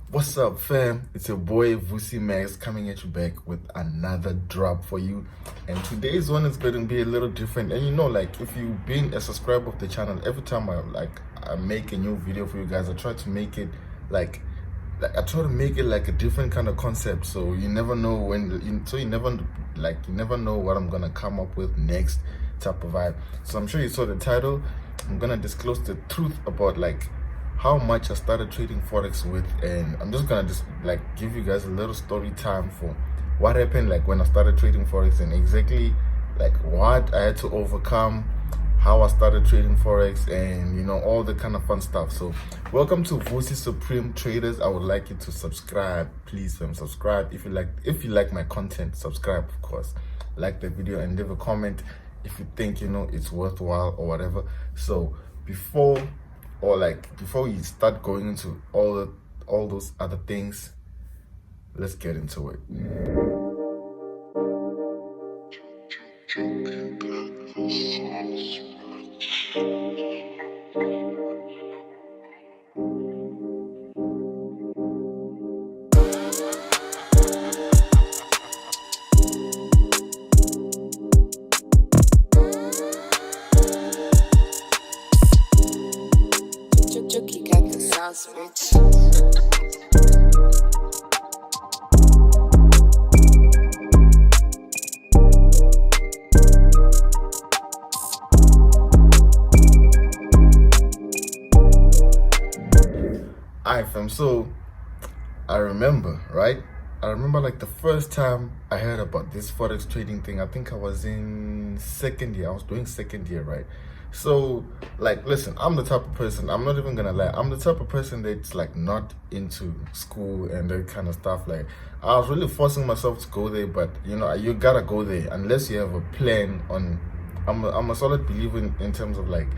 What's up, fam? It's your boy Vusi Max coming at you back with another drop for you. And today's one is going to be a little different. And like if you've been a subscriber of the channel, every time I make a new video for you guys, I try to make it like I try to make it like a different kind of concept. So you never know you never know what I'm gonna come up with next type of vibe. So I'm sure you saw the title. I'm gonna disclose the truth about like how much I started trading Forex with, and I'm just gonna give you guys a little story time for what happened like when I started trading Forex and exactly like what I had to overcome, how I started trading Forex, and all the kind of fun stuff. So welcome to Vusi Supreme Traders. I would like you to subscribe, please subscribe if you like my content. Subscribe, of course, like the video and leave a comment if you think it's worthwhile or whatever. So before you start going into all those other things, let's get into it. Alright, fam, so I remember like the first time I heard about this Forex trading thing. I think I was in second year. I was doing second year, right? So listen, I'm the type of person, I'm not even gonna lie, I'm the type of person that's like not into school and that kind of stuff. Like I was really forcing myself to go there, but you gotta go there unless you have a plan on. I'm a solid believer in terms of like,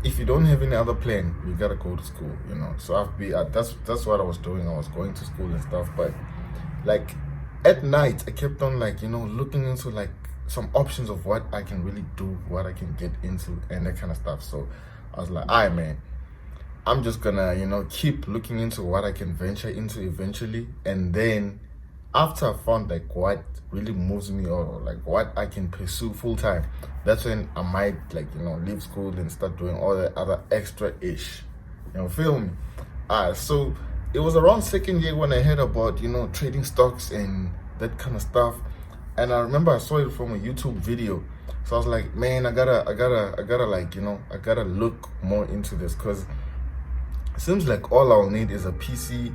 if you don't have any other plan, you gotta go to school, So that's what I was doing. I was going to school and stuff, but like at night I kept on looking into like some options of what I can really do, what I can get into, and that kind of stuff. So I was like, alright, man, I'm just gonna keep looking into what I can venture into eventually, and then after I found like what really moves me or like what I can pursue full time, that's when I might leave school and start doing all the other extra ish. Feel me? So it was around second year when I heard about trading stocks and that kind of stuff, and I remember I saw it from a YouTube video. So I was like, man, I gotta look more into this, because it seems like all I'll need is a PC,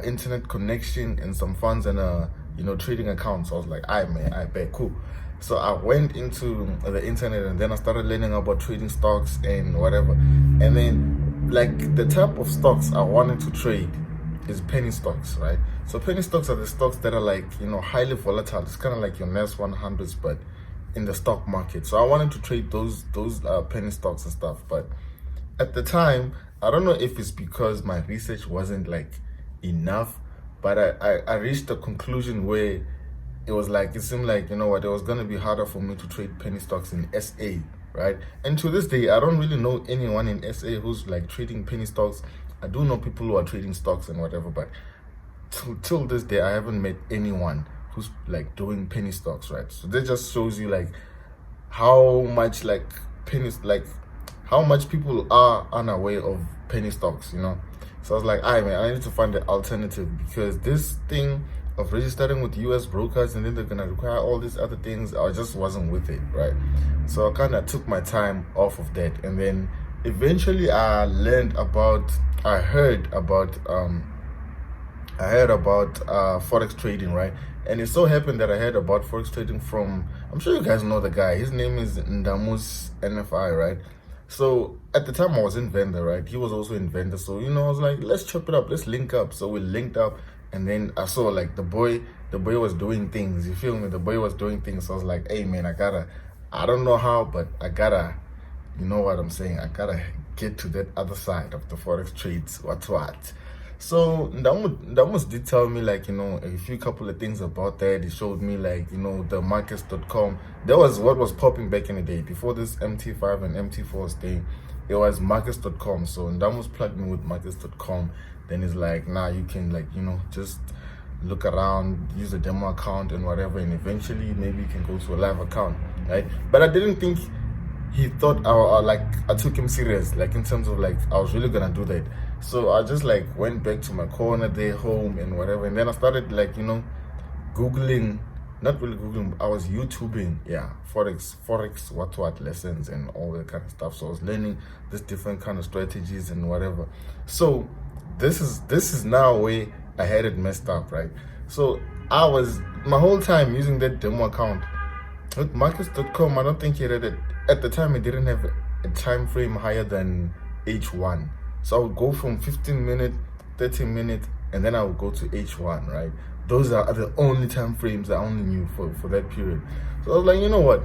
internet connection, and some funds, and a trading account. So I was like, alright, man, I bet, cool. So I went into the internet and then I started learning about trading stocks and whatever. And then like the type of stocks I wanted to trade is penny stocks, right? So penny stocks are the stocks that are like highly volatile. It's kind of like your NAS 100s, but in the stock market. So I wanted to trade those penny stocks and stuff. But at the time, I don't know if it's because my research wasn't like enough, but I reached a conclusion where it seemed like it was gonna be harder for me to trade penny stocks in SA, right? And to this day, I don't really know anyone in SA who's like trading penny stocks. I do know people who are trading stocks and whatever, but till this day, I haven't met anyone who's like doing penny stocks, right? So that just shows you like how much how much people are unaware of penny stocks, So I was like, alright, man, I need to find an alternative, because this thing of registering with US brokers and then they're gonna require all these other things, I just wasn't with it, right? So I kind of took my time off of that, and then eventually I heard about Forex trading, right? And it so happened that I heard about Forex trading from, I'm sure you guys know the guy, his name is Ndamus NFI, right? So at the time I was in Vendor, right? He was also in Vendor. So, I was like, let's chop it up, let's link up. So we linked up, and then I saw like the boy was doing things. You feel me? The boy was doing things. So I was like, hey man, I don't know how, but I gotta, you know what I'm saying? I gotta get to that other side of the Forex trades, what. So Ndamus did tell me a few couple of things about that. He showed me the markets.com. That was what was popping back in the day before this MT5 and MT4 thing. It was markets.com. So Ndamus plugged me with markets.com. Then it's like, nah, you can like, just look around, use a demo account and whatever, and eventually maybe you can go to a live account, right? But I didn't think he thought I took him serious, like in terms of like I was really gonna do that. So I just like went back to my corner there, home and whatever, and then I started like Googling, not really Googling, I was YouTubing, Forex, what lessons and all that kind of stuff. So I was learning this different kind of strategies and whatever. So this is now where I had it messed up, right? So I was my whole time using that demo account with markets.com. I don't think he had it at the time. It didn't have a time frame higher than H1. So I would go from 15 minute, 30 minute, and then I would go to H1, right? Those are the only time frames I only knew for that period. So I was like, you know what?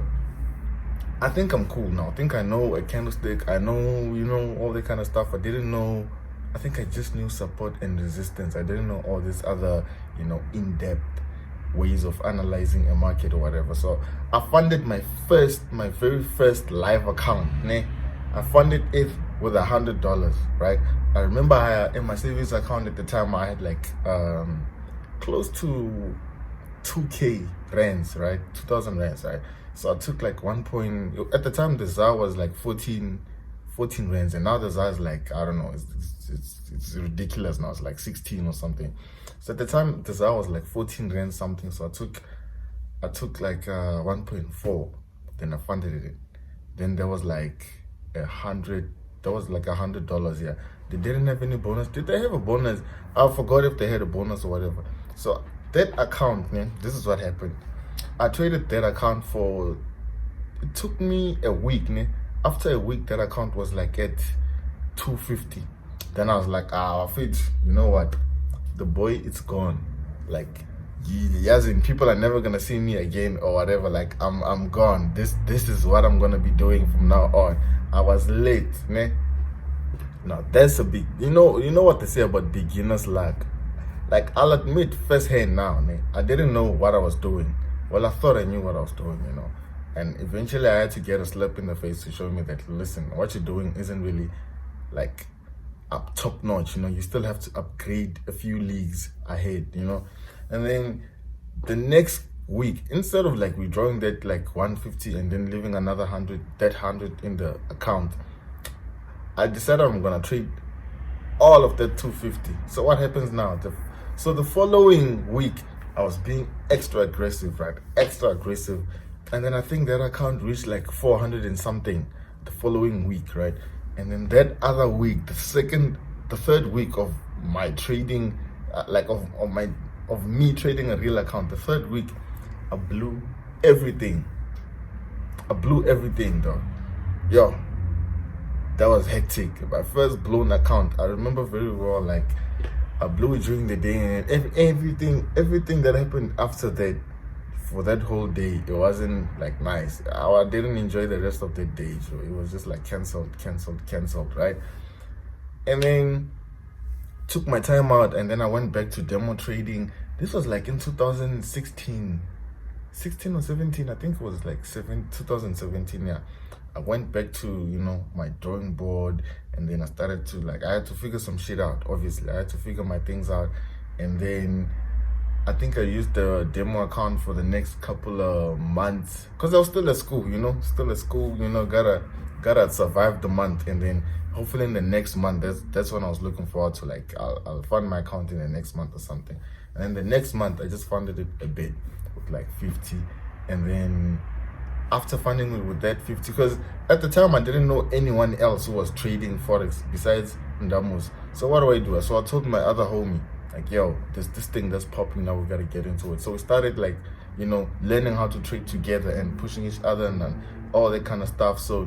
I think I'm cool now. I think I know a candlestick. I know, all that kind of stuff. I think I just knew support and resistance. I didn't know all this other, in-depth ways of analyzing a market or whatever. So I funded my very first live account. I funded it with $100, right? I remember in my savings account at the time, I had like close to 2k rands, right? 2,000 rands, right? So I took like at the time the ZAR was like 14 rands, and now the ZAR is like, I don't know, it's ridiculous now. It's like 16 or something. So at the time the ZAR was like 14 rands something. So I took like 1.4, then I funded it. Then there was like $100. Yeah, they didn't have any bonus. Did they have a bonus? I forgot if they had a bonus or whatever. So that account, man, this is what happened. I traded that account it took me a week, man. After a week, that account was like at 250. Then I was like, Fit, you know what? The boy, it's gone. Like, as in, people are never gonna see me again or whatever. Like, I'm gone. This is what I'm gonna be doing from now on. I was late, man. Now that's a big, you know what they say about beginner's luck. Like, I'll admit firsthand now, man, I didn't know what I was doing. Well, I thought I knew what I was doing, And eventually I had to get a slap in the face to show me that, listen, what you're doing isn't really like up top notch, you still have to upgrade a few leagues ahead, And then the next week, instead of like withdrawing that like 150 and then leaving another 100 in the account, I decided I'm gonna trade all of that 250. So what happens now? So the following week, I was being extra aggressive, right? Extra aggressive. And then I think that account reached like 400 and something the following week, right? And then that other week, the third week of my trading, of me trading a real account, the third week, I blew everything. Though. Yo, that was hectic. My first blown account, I remember very well, like, I blew it during the day, and everything that happened after that, for that whole day, it wasn't like nice. I didn't enjoy the rest of the day, so it was just like cancelled, right? And then took my time out, and then I went back to demo trading. This was like in 2016 or 17, I think it was like 2017, yeah. I went back to, my drawing board, and then I started to I had to figure some shit out, obviously. I had to figure my things out, and then I think I used the demo account for the next couple of months, because I was still at school, gotta survive the month, and then hopefully in the next month, that's when I was looking forward to, like, I'll fund my account in the next month or something. And then the next month, I just funded it a bit with like 50, and then after funding it with that 50, because at the time I didn't know anyone else who was trading Forex besides Ndamus. So what do? So I told my other homie, like, yo, there's this thing that's popping now, we gotta get into it. So we started like, learning how to trade together and pushing each other and all that kind of stuff. So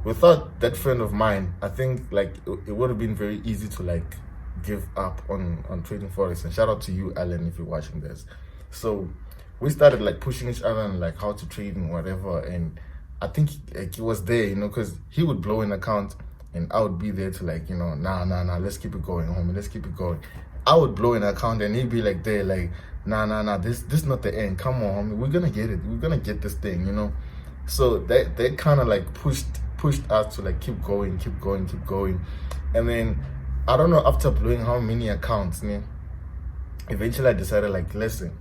without that friend of mine, I think like it would have been very easy to like give up on trading Forex. And shout out to you, Alan, if you're watching this. So we started like pushing each other and like how to trade and whatever. And I think like he was there, because he would blow an account and I would be there to like, nah, let's keep it going, homie, let's keep it going. I would blow an account and he'd be like there, like, nah, this is not the end. Come on, homie, we're gonna get it. We're gonna get this thing, So that kind of like pushed us to like keep going. And then I don't know, after blowing how many accounts, eventually I decided, like, listen,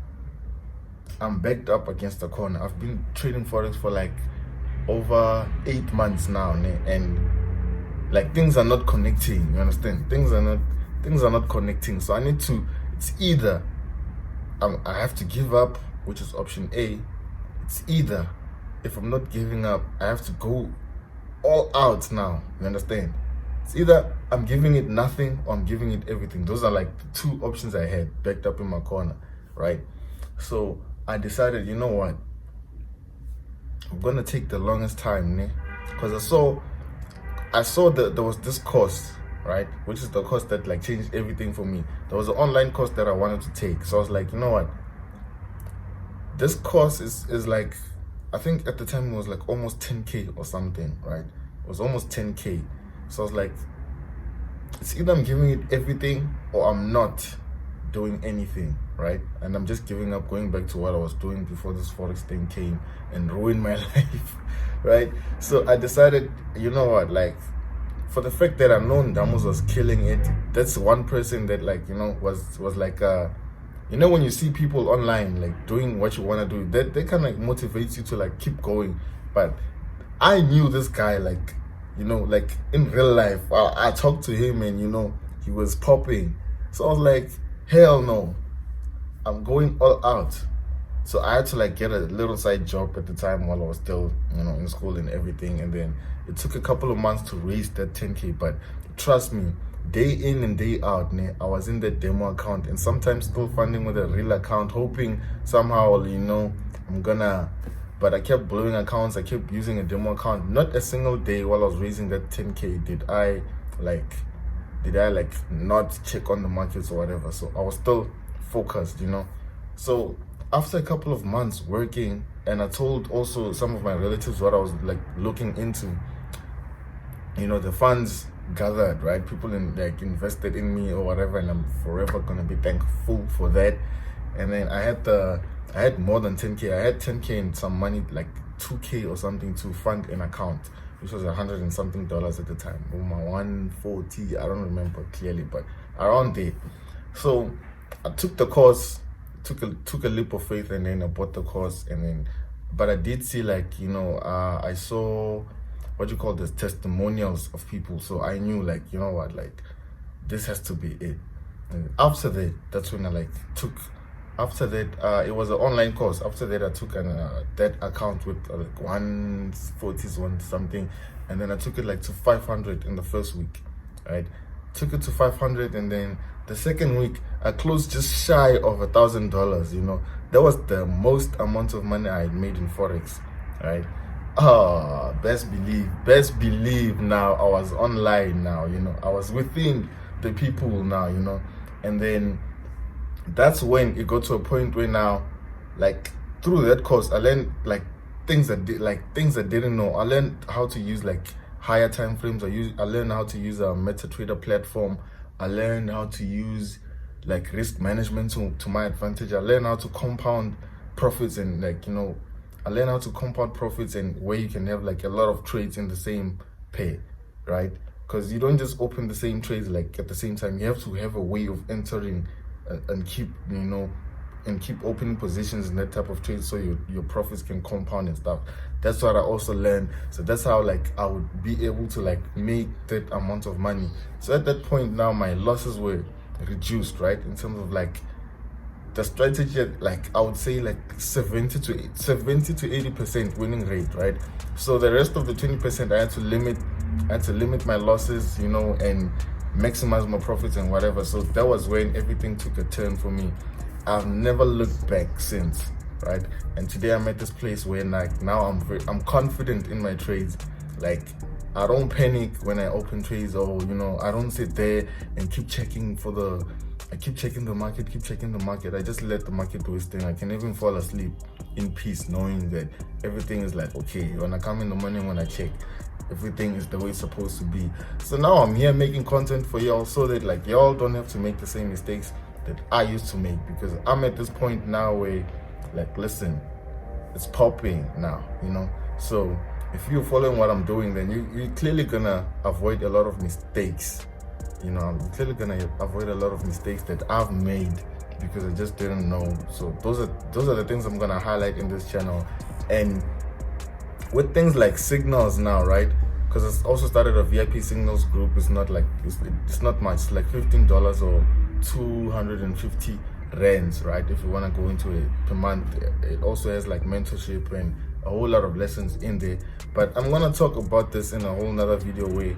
I'm backed up against the corner. I've been trading Forex for like over 8 months now, and like things are not connecting. You understand? Things are not connecting. So I need to. It's either I have to give up, which is option A. It's either, if I'm not giving up, I have to go all out now. You understand? It's either I'm giving it nothing or I'm giving it everything. Those are like the two options I had backed up in my corner, right? So I decided, you know what? I'm gonna take the longest time, because I saw that there was this course, right, which is the course that like changed everything for me. There was an online course that I wanted to take, so I was like, you know what? This course is like, I think at the time it was like almost 10K or something, right? It was almost 10K. So I was like, it's either I'm giving it everything or I'm not doing anything, right? And I'm just giving up, going back to what I was doing before this Forex thing came and ruined my life, right? So I decided, you know what, like, for the fact that I know Damos was killing it, that's one person that, like, you know, was like, you know, when you see people online like doing what you want to do, that kind of like motivates you to like keep going. But I knew this guy, like, you know, like in real life. I talked to him and, you know, he was popping. So I was like, hell no, I'm going all out. So I had to like get a little side job at the time while I was still, you know, in school and everything. And then it took a couple of months to raise that 10K. But trust me, day in and day out, I was in that demo account and sometimes still funding with a real account, hoping somehow, you know, but I kept blowing accounts. I kept using a demo account. Not a single day while I was raising that 10K did I not check on the markets or whatever. So I was still focused, you know. So after a couple of months working, and I told also some of my relatives what I was like looking into, you know, the funds gathered, right? People invested in me or whatever, and I'm forever gonna be thankful for that. And then I had more than 10K. I had 10K and some money, like 2K or something, to fund an account, which was $100 and something at the time. My 140, I don't remember clearly, but around there. So I took the course, took a leap of faith, and then I bought the course. And then, but I did see, like, you know, I saw what you call the testimonials of people. So I knew, like, you know what, like, this has to be it. And after that, that's when I after that, it was an online course. After that, I took that account with like 140 one something, and then I took it like to 500 in the first week, right? Took it to 500, and then the second week I closed just shy of $1,000. You know, that was the most amount of money I had made in Forex, right? Best believe now I was online now, you know, I was within the people now, you know. And then that's when it got to a point where now, like, through that course, I learned like things that didn't know. I learned how to use like higher time frames. I learned how to use a MetaTrader platform. I learned how to use like risk management to my advantage. I learned how to compound profits, and like, you know, I learned how to compound profits, and where you can have like a lot of trades in the same pair, right? Because you don't just open the same trades like at the same time. You have to have a way of entering and keep, you know, and keep opening positions in that type of trade, so your profits can compound and stuff. That's what I also learned. So that's how like I would be able to like make that amount of money. So at that point now, my losses were reduced, right? In terms of like the strategy, like I would say like 70 to 80% winning rate, right? So the rest of the 20%, I had to limit my losses, you know, and maximize my profits and whatever. So that was when everything took a turn for me. I've never looked back since, right? And today I'm at this place where like now I'm confident in my trades. Like, I don't panic when I open trades, or, you know, I don't sit there and keep checking the market. I just let the do its thing. I can even fall asleep in peace knowing that everything is like, okay, when I come in the morning, when I check, everything is the way it's supposed to be. So now I'm here making content for y'all, so that like y'all don't have to make the same mistakes that I used to make, because I'm at this point now where, like, listen, it's popping now, you know. So if you're following what I'm doing, then you're clearly gonna avoid a lot of mistakes You know, I'm clearly gonna avoid a lot of mistakes that I've made because I just didn't know. So those are the things I'm gonna highlight in this channel. And with things like signals now, right? Because it's also started a VIP signals group. It's not like it's not much. It's like $15 or 250 rands, right? If you want to go into it per month. It also has like mentorship and a whole lot of lessons in there. But I'm gonna talk about this in a whole nother video where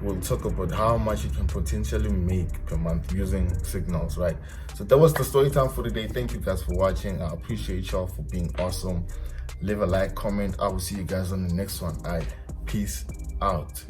we'll talk about how much you can potentially make per month using signals, right? So that was the story time for today. Thank you guys for watching. I appreciate y'all for being awesome. Leave a like, comment. I will see you guys on the next one. All right, peace out.